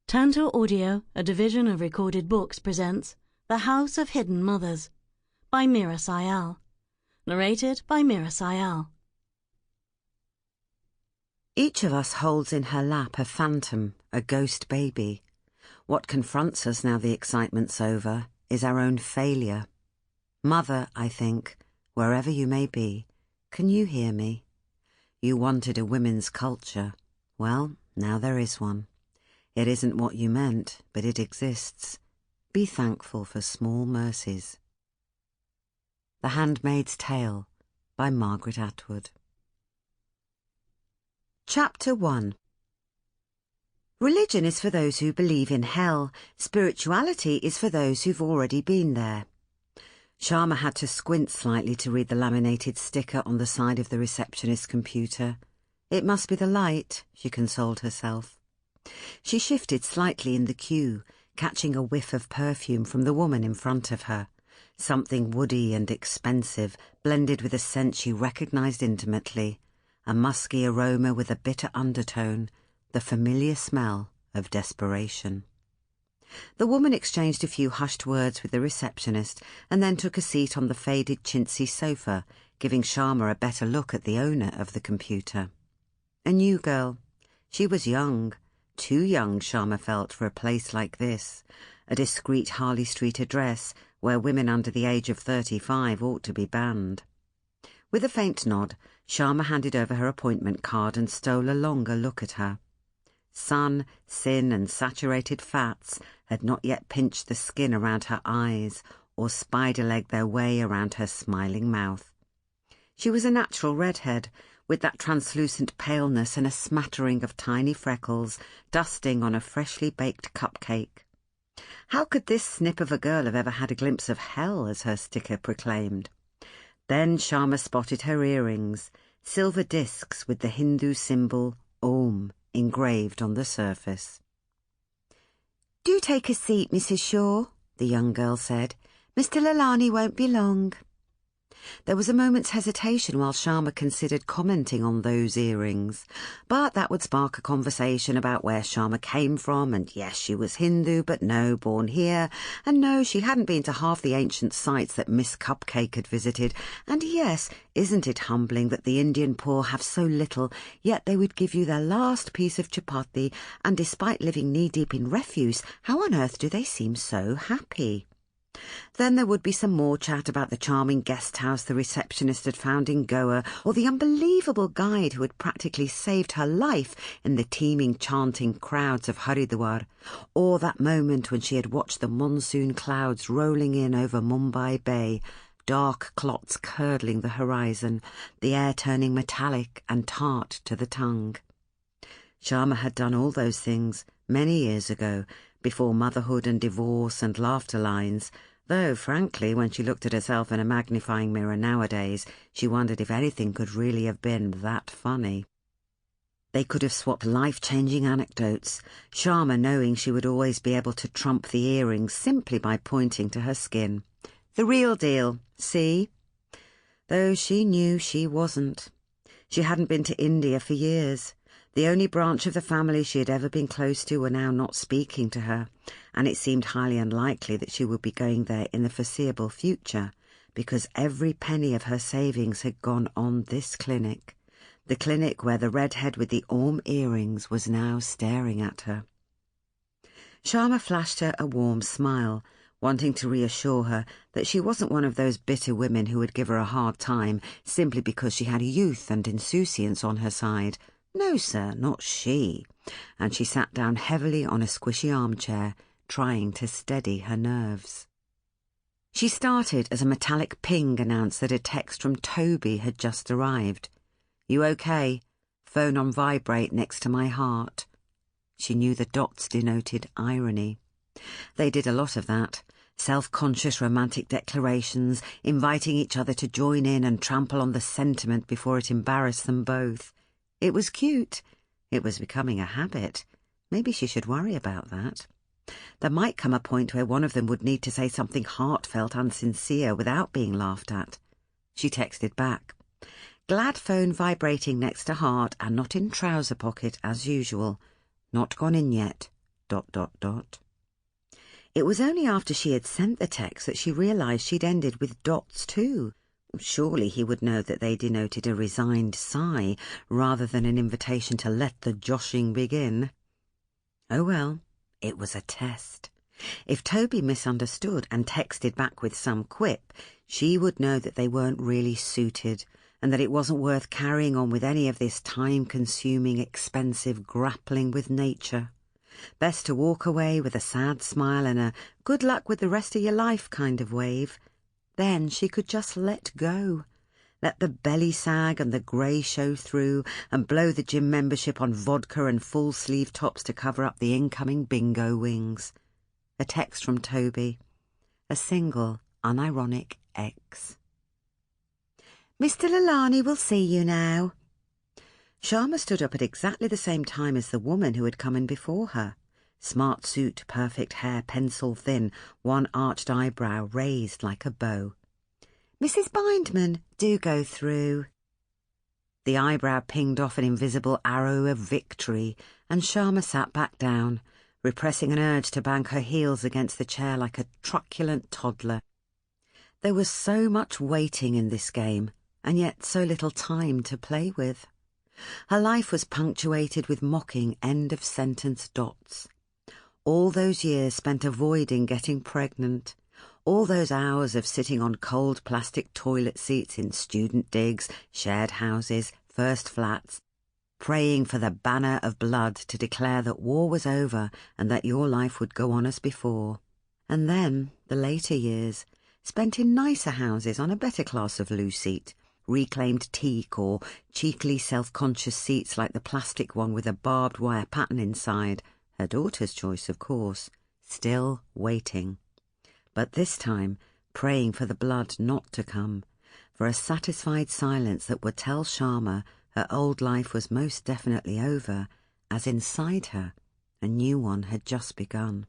Tantor Audio, a division of Recorded Books, presents The House of Hidden Mothers by Meera Syal. Narrated by Meera Syal. Each of us holds in her lap a phantom, a ghost baby. What confronts us now the excitement's over is our own failure. Mother, I think, wherever you may be, can you hear me? You wanted a women's culture. Well, now there is one. It isn't what you meant, but it exists. Be thankful for small mercies. The Handmaid's Tale by Margaret Atwood. Chapter 1. Religion is for those who believe in hell. Spirituality is for those who've already been there. Shyama had to squint slightly to read the laminated sticker on the side of the receptionist's computer. It must be the light, she consoled herself. She shifted slightly in the queue, catching a whiff of perfume from the woman in front of her. Something woody and expensive, blended with a scent she recognized intimately. A musky aroma with a bitter undertone, the familiar smell of desperation. The woman exchanged a few hushed words with the receptionist and then took a seat on the faded chintzy sofa, giving Shyama a better look at the owner of the computer. A new girl. She was young. Too young, Shyama felt, for a place like this, a discreet Harley Street address where women under the age of 35 ought to be banned. With a faint nod, Shyama handed over her appointment card and stole a longer look at her. Sun, sin and saturated fats had not yet pinched the skin around her eyes or spider-legged their way around her smiling mouth. She was a natural redhead, with that translucent paleness and a smattering of tiny freckles dusting on a freshly baked cupcake. How could this snip of a girl have ever had a glimpse of hell, as her sticker proclaimed? Then Shyama spotted her earrings, silver discs with the Hindu symbol Om engraved on the surface. "Do take a seat, Mrs. Shaw," the young girl said. "Mr. Lalani won't be long." There was a moment's hesitation while Shyama considered commenting on those earrings, but that would spark a conversation about where Shyama came from, and yes, she was Hindu, but no, born here, and no, she hadn't been to half the ancient sites that Miss Cupcake had visited, and yes, isn't it humbling that the Indian poor have so little, yet they would give you their last piece of chapati, and despite living knee-deep in refuse, how on earth do they seem so happy? Then there would be some more chat about the charming guest house the receptionist had found in Goa, or the unbelievable guide who had practically saved her life in the teeming chanting crowds of Haridwar, or that moment when she had watched the monsoon clouds rolling in over Mumbai Bay, dark clots curdling the horizon, the air turning metallic and tart to the tongue. Shyama had done all those things many years ago, before motherhood and divorce and laughter lines, though, frankly, when she looked at herself in a magnifying mirror nowadays, she wondered if anything could really have been that funny. They could have swapped life-changing anecdotes, Shyama knowing she would always be able to trump the earrings simply by pointing to her skin. The real deal, see? Though she knew she wasn't. She hadn't been to India for years. The only branch of the family she had ever been close to were now not speaking to her, and it seemed highly unlikely that she would be going there in the foreseeable future, because every penny of her savings had gone on this clinic, the clinic where the redhead with the Om earrings was now staring at her. Shyama flashed her a warm smile, wanting to reassure her that she wasn't one of those bitter women who would give her a hard time simply because she had youth and insouciance on her side. No, sir, not she, and she sat down heavily on a squishy armchair, trying to steady her nerves. She started as a metallic ping announced that a text from Toby had just arrived. "You okay? Phone on vibrate next to my heart." She knew the dots denoted irony. They did a lot of that. Self-conscious romantic declarations, inviting each other to join in and trample on the sentiment before it embarrassed them both. It was cute. It was becoming a habit. Maybe she should worry about that. There might come a point where one of them would need to say something heartfelt and sincere without being laughed at. She texted back. Glad phone vibrating next to heart and not in trouser pocket as usual. Not gone in yet. It was only after she had sent the text that she realised she'd ended with dots too. Surely he would know that they denoted a resigned sigh rather than an invitation to let the joshing begin. Oh well, it was a test. If Toby misunderstood and texted back with some quip, she would know that they weren't really suited and that it wasn't worth carrying on with any of this time-consuming, expensive grappling with nature. Best to walk away with a sad smile and a good luck with the rest of your life kind of wave. Then she could just let go. Let the belly sag and the grey show through and blow the gym membership on vodka and full-sleeve tops to cover up the incoming bingo wings. A text from Toby. A single, unironic X. Mr. Lalani will see you now. Shyama stood up at exactly the same time as the woman who had come in before her. Smart suit, perfect hair, pencil thin, one arched eyebrow raised like a bow. Mrs. Bindman, do go through. The eyebrow pinged off an invisible arrow of victory, and Shyama sat back down, repressing an urge to bang her heels against the chair like a truculent toddler. There was so much waiting in this game, and yet so little time to play with. Her life was punctuated with mocking end-of-sentence dots. All those years spent avoiding getting pregnant, all those hours of sitting on cold plastic toilet seats in student digs, shared houses, first flats, praying for the banner of blood to declare that war was over and that your life would go on as before. And then the later years, spent in nicer houses on a better class of loo seat, reclaimed teak or cheekily self-conscious seats like the plastic one with a barbed wire pattern inside, her daughter's choice, of course, still waiting. But this time, praying for the blood not to come, for a satisfied silence that would tell Shyama her old life was most definitely over, as inside her a new one had just begun.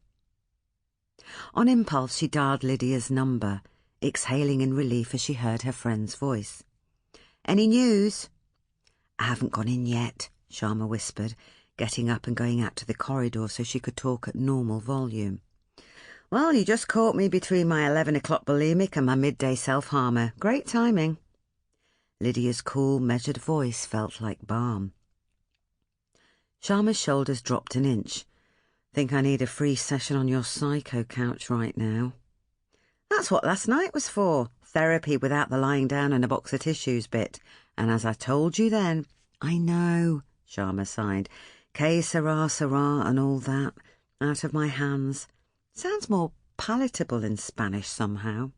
On impulse, she dialed Lydia's number, exhaling in relief as she heard her friend's voice. "Any news?" "I haven't gone in yet," Shyama whispered, getting up and going out to the corridor so she could talk at normal volume. "Well, you just caught me between my 11 o'clock bulimic and my midday self-harmer. Great timing." Lydia's cool, measured voice felt like balm. Shyama's shoulders dropped an inch. "Think I need a free session on your psycho couch right now." "That's what last night was for. Therapy without the lying down and a box of tissues bit. And as I told you then—" "I know," Shyama sighed. "Que sera, sera and all that. Out of my hands. Sounds more palatable in Spanish somehow."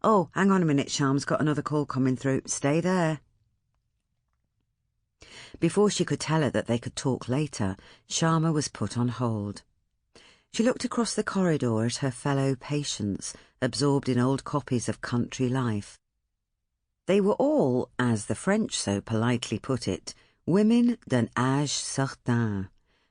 "Oh, hang on a minute, Shyam's got another call coming through. Stay there." Before she could tell her that they could talk later, Shyama was put on hold. She looked across the corridor at her fellow patients, absorbed in old copies of Country Life. They were all, as the French so politely put it, women d'un âge certain,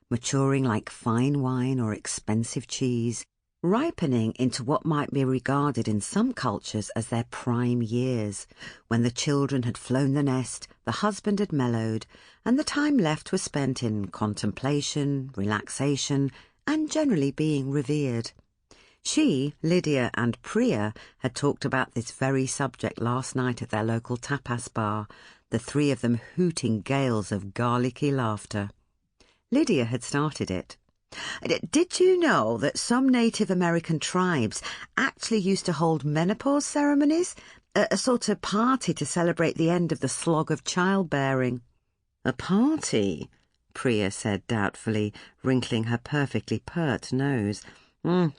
maturing like fine wine or expensive cheese, ripening into what might be regarded in some cultures as their prime years, when the children had flown the nest, the husband had mellowed, and the time left was spent in contemplation, relaxation, and generally being revered. She, Lydia, and Priya had talked about this very subject last night at their local tapas bar, the three of them hooting gales of garlicky laughter. Lydia had started it. "Did you know that some Native American tribes actually used to hold menopause ceremonies? A sort of party to celebrate the end of the slog of childbearing." "A party?" Priya said doubtfully, wrinkling her perfectly pert nose.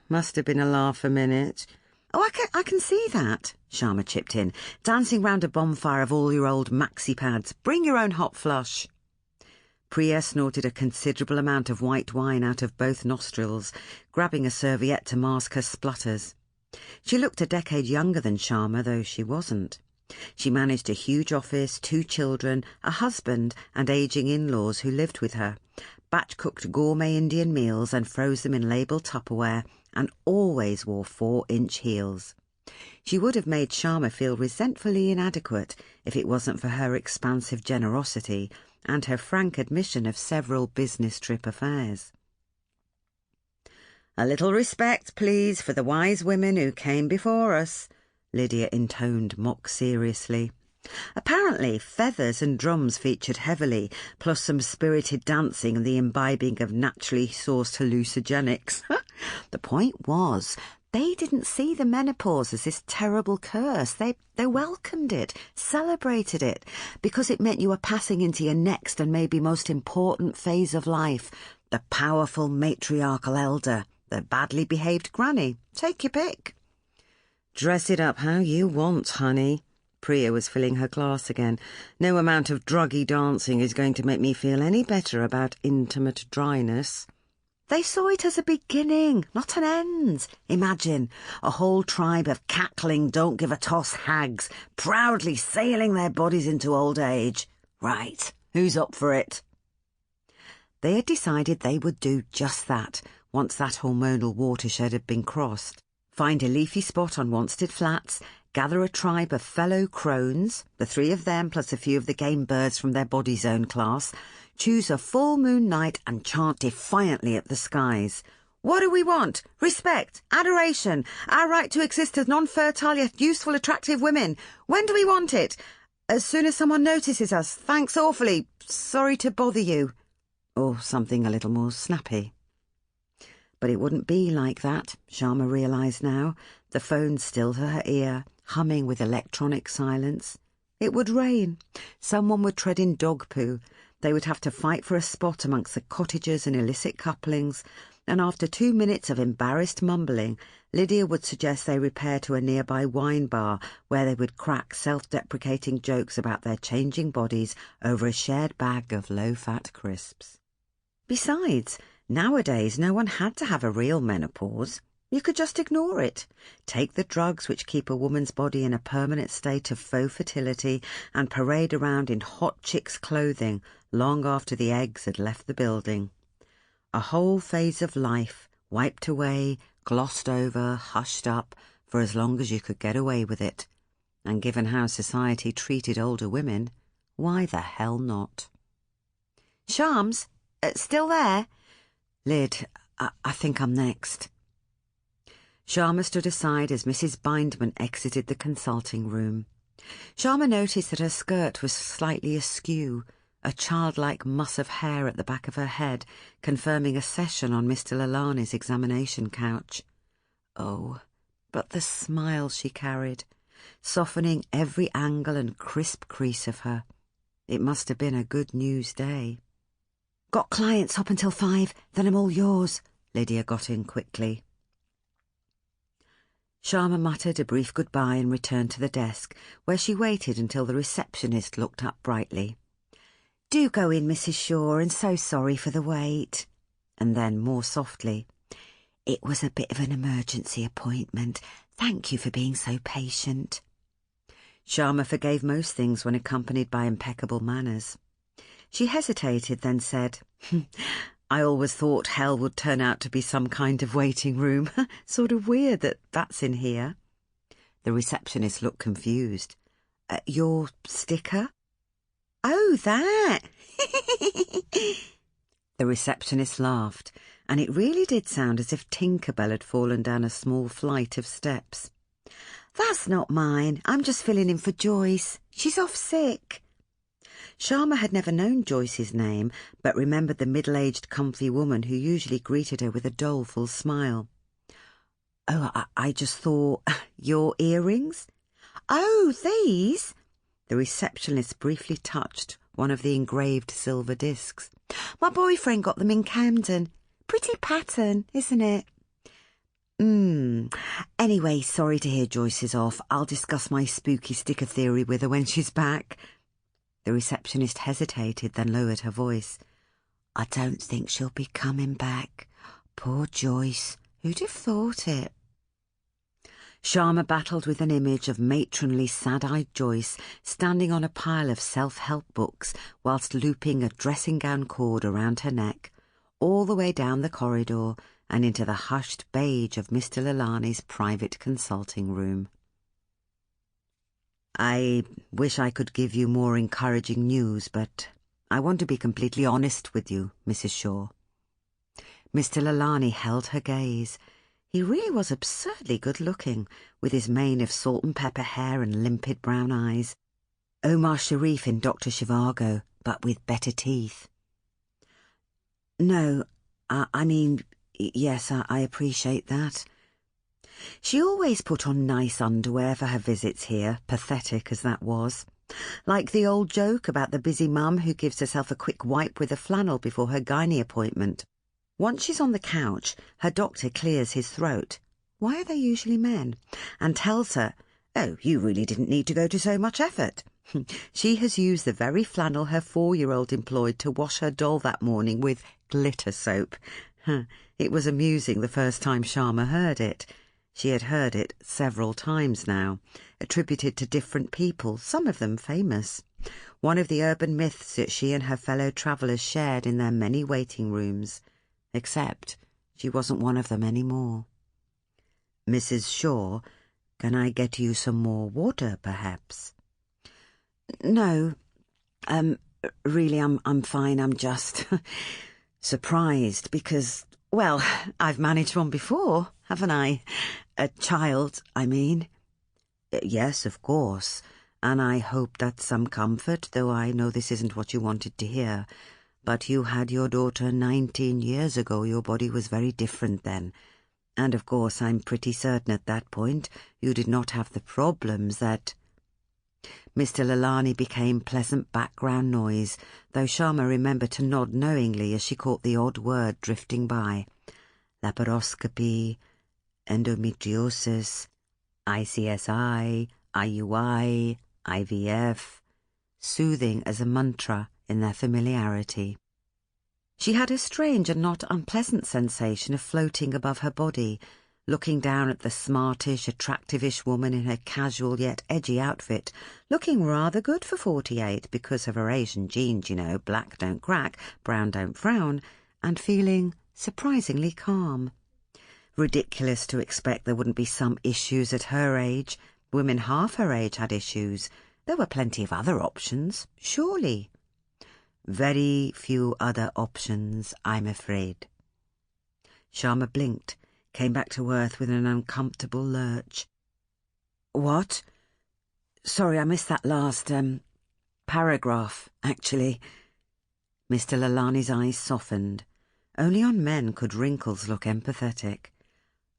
Must have been a laugh a minute." "Oh, I can see that," Shyama chipped in. "Dancing round a bonfire of all your old maxi pads. Bring your own hot flush." Priya snorted a considerable amount of white wine out of both nostrils, grabbing a serviette to mask her splutters. She looked a decade younger than Shyama, though she wasn't. She managed a huge office, 2 children, a husband, and ageing in-laws who lived with her, batch-cooked gourmet Indian meals and froze them in labelled Tupperware, and always wore 4-inch heels. She would have made Shyama feel resentfully inadequate if it wasn't for her expansive generosity and her frank admission of several business trip affairs. "A little respect, please, for the wise women who came before us," Lydia intoned mock-seriously. Apparently, feathers and drums featured heavily, plus some spirited dancing and the imbibing of naturally sourced hallucinogenics. The point was, they didn't see the menopause as this terrible curse. They welcomed it, celebrated it, because it meant you were passing into your next and maybe most important phase of life, the powerful matriarchal elder, the badly behaved granny. Take your pick. "Dress it up how you want, honey." Priya was filling her glass again. "No amount of druggy dancing is going to make me feel any better about intimate dryness." They saw it as a beginning, not an end. Imagine a whole tribe of cackling, don't-give-a-toss hags proudly sailing their bodies into old age. Right, who's up for it? They had decided they would do just that once that hormonal watershed had been crossed. Find a leafy spot on Wanstead Flats, gather a tribe of fellow crones, the three of them plus a few of the game birds from their body zone class, choose a full moon night and chant defiantly at the skies. What do we want? Respect, adoration, our right to exist as non-fertile yet useful, attractive women. When do we want it? As soon as someone notices us. Thanks awfully. Sorry to bother you. Or something a little more snappy. But it wouldn't be like that, Shyama realised now, the phone still to her ear, humming with electronic silence. It would rain. Someone would tread in dog poo. They would have to fight for a spot amongst the cottagers and illicit couplings, and after 2 minutes of embarrassed mumbling, Lydia would suggest they repair to a nearby wine bar where they would crack self-deprecating jokes about their changing bodies over a shared bag of low-fat crisps. Besides, nowadays no one had to have a real menopause. You could just ignore it. Take the drugs which keep a woman's body in a permanent state of faux fertility and parade around in hot chicks' clothing long after the eggs had left the building. A whole phase of life, wiped away, glossed over, hushed up, for as long as you could get away with it. And given how society treated older women, why the hell not? "Shams, still there?" "Lyd, I think I'm next." Shyama stood aside as Mrs. Bindman exited the consulting room. Shyama noticed that her skirt was slightly askew, a childlike muss of hair at the back of her head, confirming a session on Mr. Lalani's examination couch. Oh, but the smile she carried, softening every angle and crisp crease of her. It must have been a good news day. "Got clients up until 5, then I'm all yours," Lydia got in quickly. Shyama muttered a brief goodbye and returned to the desk, where she waited until the receptionist looked up brightly. "Do go in, Mrs. Shaw, and so sorry for the wait." And then, more softly, "It was a bit of an emergency appointment. Thank you for being so patient." Shyama forgave most things when accompanied by impeccable manners. She hesitated, then said, "I always thought hell would turn out to be some kind of waiting room. Sort of weird that that's in here." The receptionist looked confused. "Your sticker?" "Oh, that!" The receptionist laughed, and it really did sound as if Tinker Bell had fallen down a small flight of steps. "That's not mine. I'm just filling in for Joyce. She's off sick." Shyama had never known Joyce's name, but remembered the middle-aged, comfy woman who usually greeted her with a doleful smile. "Oh, I just thought... Your earrings?" "Oh, these?" The receptionist briefly touched one of the engraved silver discs. "My boyfriend got them in Camden. Pretty pattern, isn't it?" Anyway, sorry to hear Joyce is off. I'll discuss my spooky sticker theory with her when she's back." The receptionist hesitated, then lowered her voice. "I don't think she'll be coming back. Poor Joyce. Who'd have thought it?" Shyama battled with an image of matronly, sad-eyed Joyce standing on a pile of self-help books whilst looping a dressing-gown cord around her neck, all the way down the corridor and into the hushed beige of Mr. Lalani's private consulting room. "I wish I could give you more encouraging news, but I want to be completely honest with you, Mrs. Shaw." Mr. Lalani held her gaze. He really was absurdly good-looking, with his mane of salt and pepper hair and limpid brown eyes. Omar Sharif in Dr. Zhivago, but with better teeth. No, I mean, yes, I appreciate that. She always put on nice underwear for her visits here, pathetic as that was. Like the old joke about the busy mum who gives herself a quick wipe with a flannel before her gynae appointment. Once she's on the couch, her doctor clears his throat. Why are they usually men? And tells her, "Oh, you really didn't need to go to so much effort." She has used the very flannel her 4-year-old employed to wash her doll that morning with glitter soap. It was amusing the first time Shyama heard it. She had heard it several times now, attributed to different people, some of them famous. One of the urban myths that she and her fellow travellers shared in their many waiting rooms. Except she wasn't one of them anymore. "Mrs. Shaw, can I get you some more water, perhaps?" "No, really, I'm fine. I'm just surprised because, well, I've managed one before, haven't I? A child, I mean." "Yes, of course, and I hope that's some comfort, though I know this isn't what you wanted to hear. But you had your daughter 19 years ago. Your body was very different then. And of course I'm pretty certain at that point you did not have the problems that—" Mr. Lalani became pleasant background noise, though Shyama remembered to nod knowingly as she caught the odd word drifting by. Laparoscopy, endometriosis, ICSI, IUI, IVF, soothing as a mantra in their familiarity. She had a strange and not unpleasant sensation of floating above her body, looking down at the smartish, attractive-ish woman in her casual yet edgy outfit, looking rather good for 48 because of her Asian genes, you know, black don't crack, brown don't frown, and feeling surprisingly calm. Ridiculous to expect there wouldn't be some issues at her age. Women half her age had issues. There were plenty of other options, surely. Very few other options, I'm afraid. Shyama blinked, came back to earth with an uncomfortable lurch. "What? Sorry, I missed that last, paragraph, actually." Mr. Lalani's eyes softened. Only on men could wrinkles look empathetic.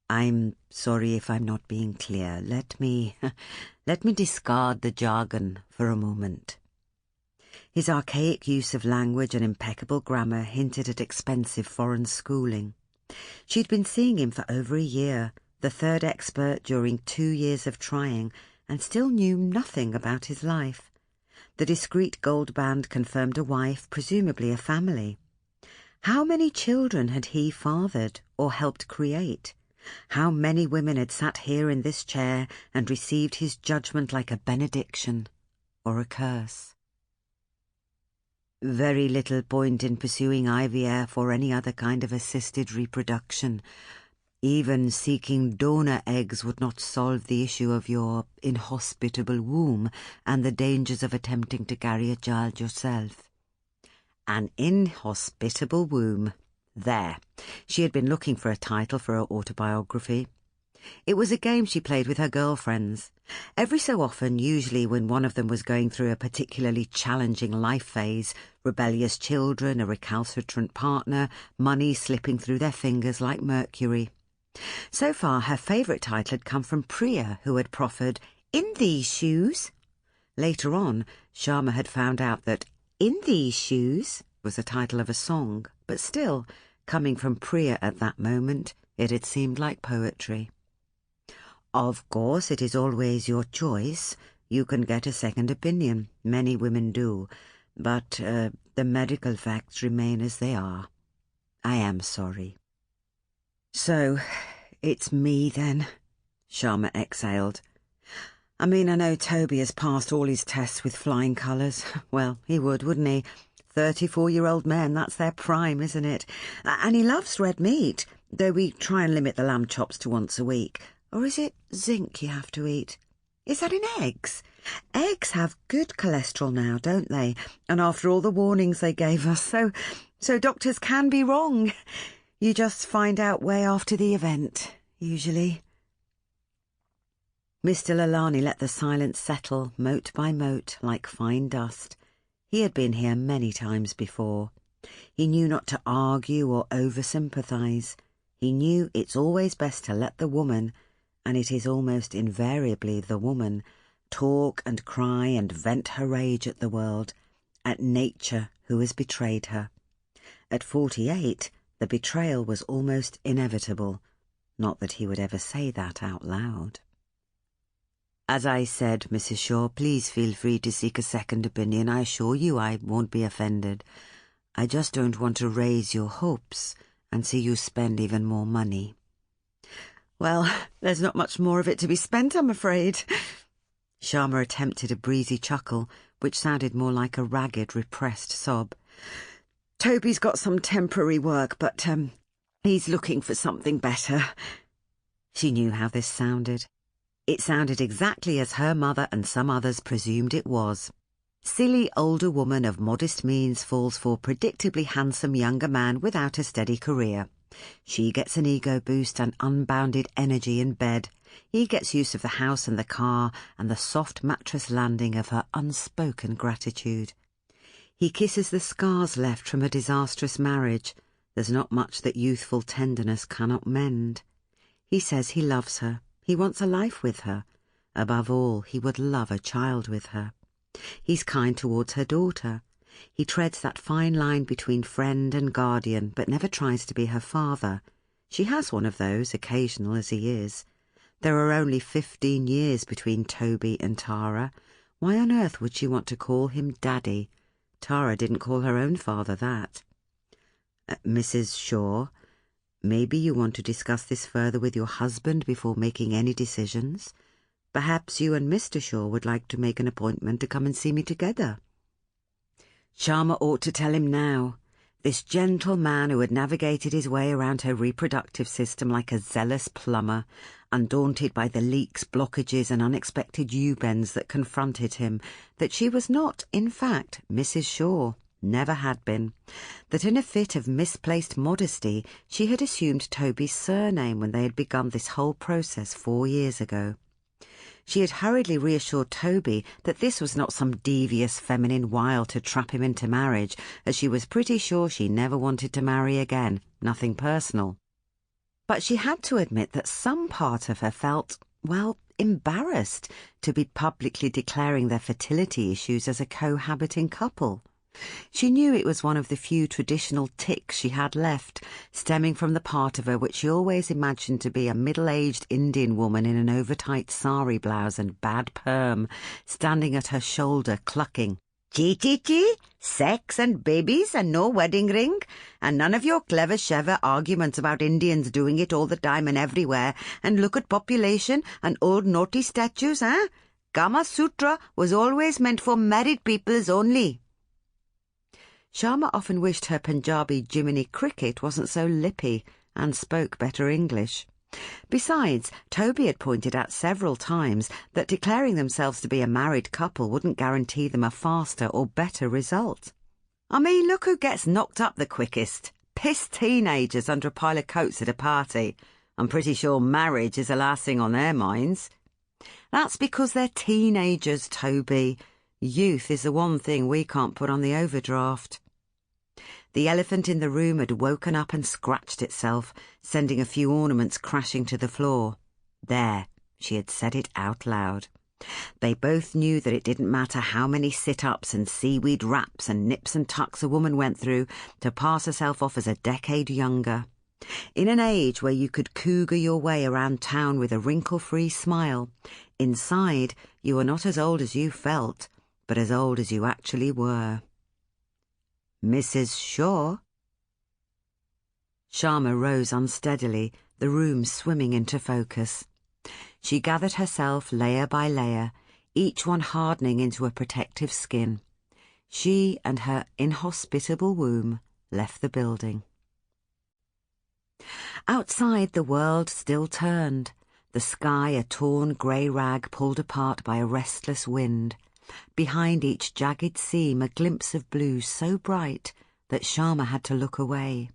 "I'm sorry if I'm not being clear. Let me discard the jargon for a moment." His archaic use of language and impeccable grammar hinted at expensive foreign schooling. She'd been seeing him for over a year, the third expert during 2 years of trying, and still knew nothing about his life. The discreet gold band confirmed a wife, presumably a family. How many children had he fathered or helped create? How many women had sat here in this chair and received his judgment like a benediction or a curse? Very little point in pursuing IVF or any other kind of assisted reproduction. Even seeking donor eggs would not solve the issue of your inhospitable womb and the dangers of attempting to carry a child yourself. An inhospitable womb. There. She had been looking for a title for her autobiography. It was a game she played with her girlfriends. Every so often, usually when one of them was going through a particularly challenging life phase, rebellious children, a recalcitrant partner, money slipping through their fingers like mercury. So far, her favourite title had come from Priya, who had proffered, "In these shoes." Later on, Shyama had found out that "In these shoes" was the title of a song, but still, coming from Priya at that moment, it had seemed like poetry. Of course, it is always your choice. You can get a second opinion. Many women do. But the medical facts remain as they are. I am sorry. "So, it's me then," Shyama exhaled. "I mean, I know Toby has passed all his tests with flying colours. Well, he would, wouldn't he? 34-year-old men, that's their prime, isn't it? And he loves red meat, though we try and limit the lamb chops to once a week. Or is it zinc you have to eat? Is that in eggs? Eggs have good cholesterol now, don't they? And after all the warnings they gave us, so doctors can be wrong. You just find out way after the event, usually. Mr. Lalani let the silence settle, mote by mote, like fine dust. He had been here many times before. He knew not to argue or over-sympathise. He knew it's always best to let the woman, and it is almost invariably the woman, talk and cry and vent her rage at the world, at nature who has betrayed her. At 48, the betrayal was almost inevitable. Not that he would ever say that out loud. As I said, Mrs. Shaw, please feel free to seek a second opinion. I assure you I won't be offended. I just don't want to raise your hopes and see you spend even more money. Well, there's not much more of it to be spent, I'm afraid. Shyama attempted a breezy chuckle, which sounded more like a ragged, repressed sob. Toby's got some temporary work, but he's looking for something better. She knew how this sounded. It sounded exactly as her mother and some others presumed it was. Silly older woman of modest means falls for predictably handsome younger man without a steady career. She gets an ego boost and unbounded energy in bed. He gets use of the house and the car and the soft mattress landing of her unspoken gratitude. He kisses the scars left from a disastrous marriage. There's not much that youthful tenderness cannot mend. He says he loves her. He wants a life with her. Above all, he would love a child with her. He's kind towards her daughter. He treads that fine line between friend and guardian, but never tries to be her father. She has one of those, occasional as he is. There are only 15 years between Toby and Tara. Why on earth would she want to call him Daddy? Tara didn't call her own father that. Mrs. Shaw, maybe you want to discuss this further with your husband before making any decisions. Perhaps you and Mr. Shaw would like to make an appointment to come and see me together. Shyama ought to tell him now. This gentle man who had navigated his way around her reproductive system like a zealous plumber, undaunted by the leaks, blockages and unexpected U-bends that confronted him, that she was not, in fact, Mrs. Shaw, never had been, that in a fit of misplaced modesty she had assumed Toby's surname when they had begun this whole process 4 years ago. She had hurriedly reassured Toby that this was not some devious feminine wile to trap him into marriage, as she was pretty sure she never wanted to marry again, nothing personal. But she had to admit that some part of her felt, well, embarrassed to be publicly declaring their fertility issues as a cohabiting couple. She knew it was one of the few traditional tics she had left, stemming from the part of her which she always imagined to be a middle-aged Indian woman in an overtight sari blouse and bad perm, standing at her shoulder clucking, "Chi-chi-chi, sex and babies and no wedding ring, and none of your clever-shever arguments about Indians doing it all the time and everywhere, and look at population and old naughty statues, eh? Kama Sutra was always meant for married peoples only." Shyama often wished her Punjabi Jiminy Cricket wasn't so lippy and spoke better English. Besides, Toby had pointed out several times that declaring themselves to be a married couple wouldn't guarantee them a faster or better result. I mean, look who gets knocked up the quickest. Pissed teenagers under a pile of coats at a party. I'm pretty sure marriage is the last thing on their minds. That's because they're teenagers, Toby. Youth is the one thing we can't put on the overdraft. The elephant in the room had woken up and scratched itself, sending a few ornaments crashing to the floor. There, she had said it out loud. They both knew that it didn't matter how many sit-ups and seaweed wraps and nips and tucks a woman went through to pass herself off as a decade younger. In an age where you could cougar your way around town with a wrinkle-free smile, inside you were not as old as you felt, but as old as you actually were. Mrs. Shaw? Shyama rose unsteadily, the room swimming into focus. She gathered herself layer by layer, each one hardening into a protective skin. She and her inhospitable womb left the building. Outside, the world still turned, the sky a torn grey rag pulled apart by a restless wind. Behind each jagged seam a glimpse of blue so bright that Shyama had to look away.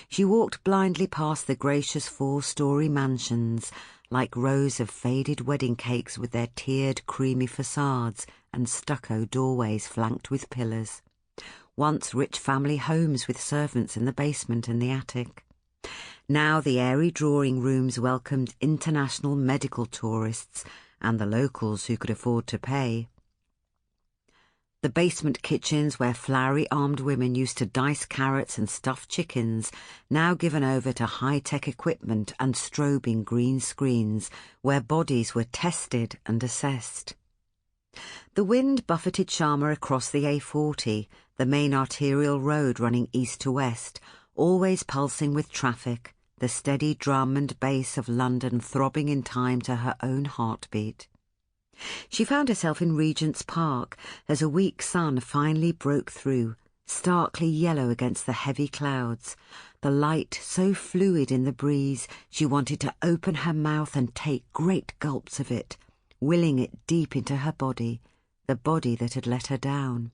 She walked blindly past the gracious 4-story mansions, like rows of faded wedding cakes with their tiered creamy facades and stucco doorways flanked with pillars. Once rich family homes with servants in the basement and the attic. Now the airy drawing rooms welcomed international medical tourists and the locals who could afford to pay. The basement kitchens where flowery-armed women used to dice carrots and stuff chickens, now given over to high-tech equipment and strobing green screens, where bodies were tested and assessed. The wind buffeted Shyama across the A40, the main arterial road running east to west, always pulsing with traffic, the steady drum and bass of London throbbing in time to her own heartbeat. She found herself in Regent's Park as a weak sun finally broke through, starkly yellow against the heavy clouds, the light so fluid in the breeze she wanted to open her mouth and take great gulps of it, willing it deep into her body, the body that had let her down.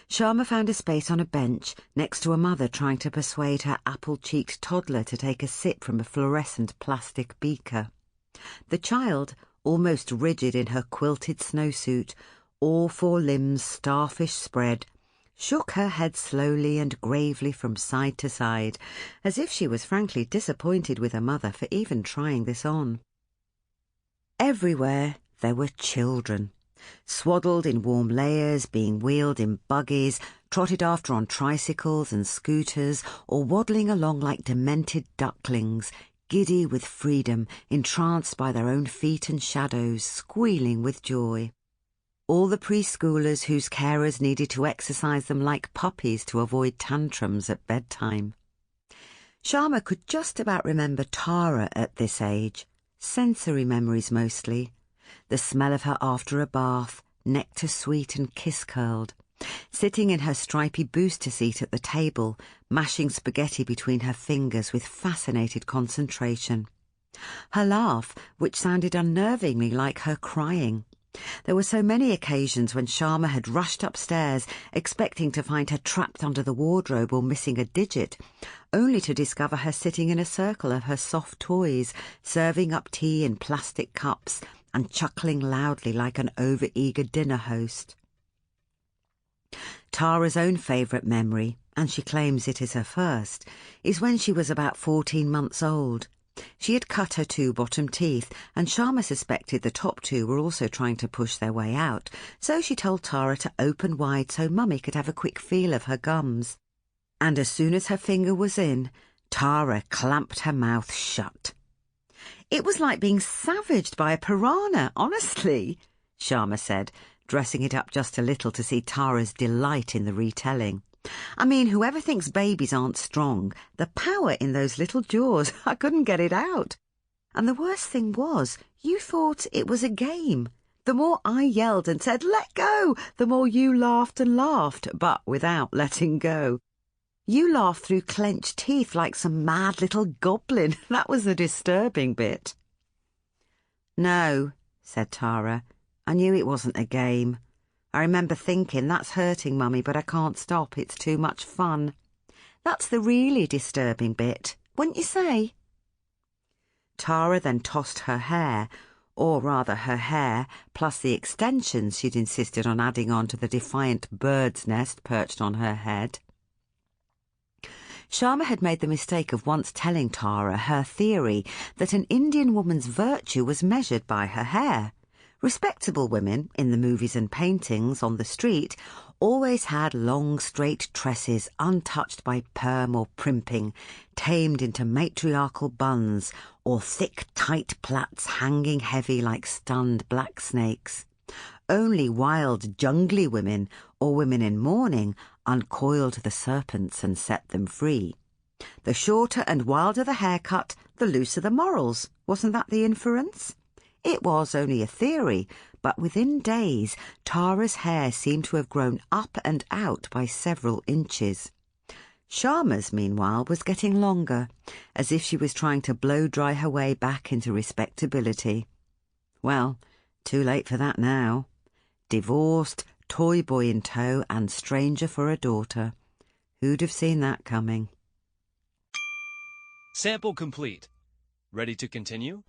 Shyama found a space on a bench next to a mother trying to persuade her apple-cheeked toddler to take a sip from a fluorescent plastic beaker. The child, almost rigid in her quilted snowsuit, all 4 limbs starfish spread, shook her head slowly and gravely from side to side, as if she was frankly disappointed with her mother for even trying this on. Everywhere there were children, swaddled in warm layers, being wheeled in buggies, trotted after on tricycles and scooters, or waddling along like demented ducklings, giddy with freedom, entranced by their own feet and shadows, squealing with joy. All the preschoolers whose carers needed to exercise them like puppies to avoid tantrums at bedtime. Shyama could just about remember Tara at this age, sensory memories mostly, the smell of her after a bath, nectar sweet and kiss-curled, sitting in her stripy booster seat at the table, mashing spaghetti between her fingers with fascinated concentration. Her laugh, which sounded unnervingly like her crying. There were so many occasions when Shyama had rushed upstairs, expecting to find her trapped under the wardrobe or missing a digit, only to discover her sitting in a circle of her soft toys, serving up tea in plastic cups and chuckling loudly like an over-eager dinner host. Tara's own favourite memory, and she claims it is her first, is when she was about 14 months old. She had cut her 2 bottom teeth, and Shyama suspected the top 2 were also trying to push their way out, so she told Tara to open wide so Mummy could have a quick feel of her gums. And as soon as her finger was in, Tara clamped her mouth shut. "It was like being savaged by a piranha, honestly," Shyama said, dressing it up just a little to see Tara's delight in the retelling. "I mean, whoever thinks babies aren't strong, the power in those little jaws, I couldn't get it out. And the worst thing was, you thought it was a game. The more I yelled and said, 'Let go,' the more you laughed and laughed, but without letting go. You laughed through clenched teeth like some mad little goblin. That was the disturbing bit." "No," said Tara. "I knew it wasn't a game. I remember thinking, that's hurting, Mummy, but I can't stop. It's too much fun. That's the really disturbing bit, wouldn't you say?" Tara then tossed her hair, or rather her hair, plus the extensions she'd insisted on adding on to the defiant bird's nest perched on her head. Shyama had made the mistake of once telling Tara her theory that an Indian woman's virtue was measured by her hair. Respectable women, in the movies and paintings, on the street, always had long straight tresses untouched by perm or primping, tamed into matriarchal buns, or thick tight plaits hanging heavy like stunned black snakes. Only wild jungly women, or women in mourning, uncoiled the serpents and set them free. The shorter and wilder the haircut, the looser the morals. Wasn't that the inference? It was only a theory, but within days Tara's hair seemed to have grown up and out by several inches. Shyama's, meanwhile, was getting longer, as if she was trying to blow-dry her way back into respectability. Well, too late for that now. Divorced, toy boy in tow, and stranger for a daughter. Who'd have seen that coming? Sample complete. Ready to continue?